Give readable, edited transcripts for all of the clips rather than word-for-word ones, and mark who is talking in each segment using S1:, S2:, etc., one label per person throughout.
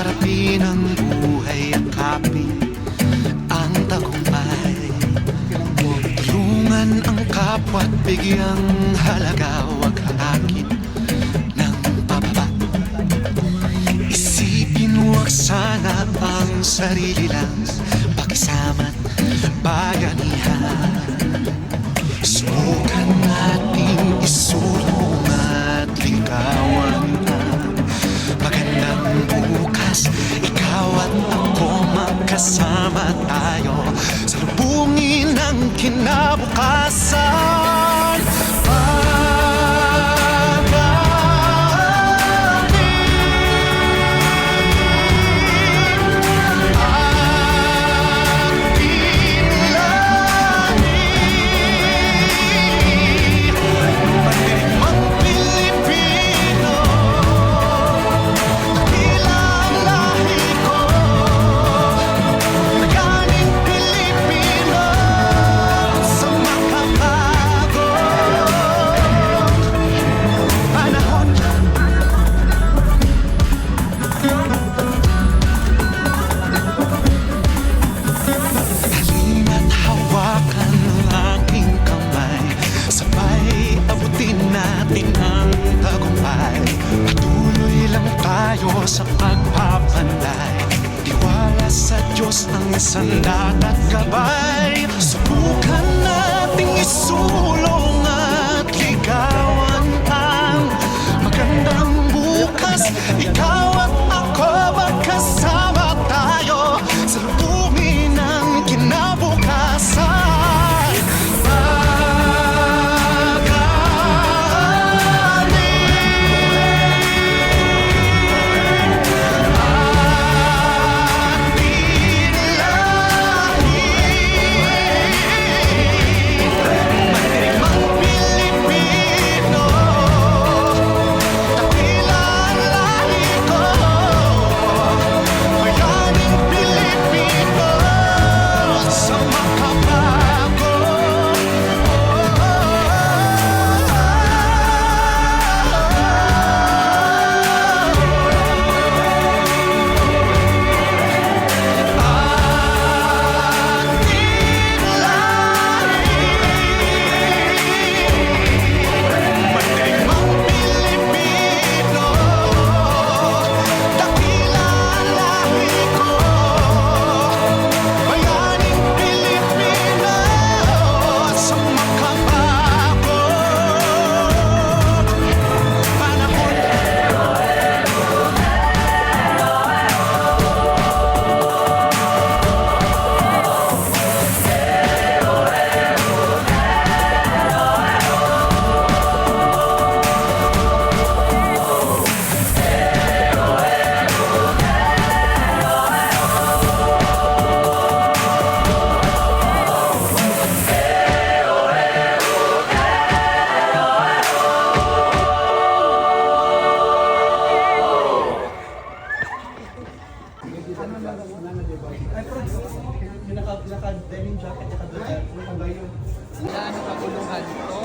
S1: Harapin ang buhay, yakapin ang tagumpay. Tulungan ang kapwa't bigyang halaga, huwag hatakin ng pababa. Isipin huwag sana ang sarili lang, pakisama't bayanihan. Subukan nating isulong at ligawan ang magandang bukas. Ikaw at ako magkasama tayo, salubungin ang kinabukasan. Sa pagpapanday, tiwala sa Diyos ang sandat at gabay. Subukan nating isulong at ligawan ang magandang bukas. Ikaw at ako magkasama tayo, salubungin ang kinabukasan.
S2: Naka-denim jacket, naka-bayo.
S3: Ano kaguluhan to?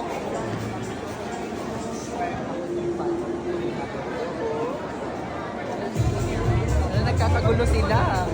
S3: Nagkakagulo sila.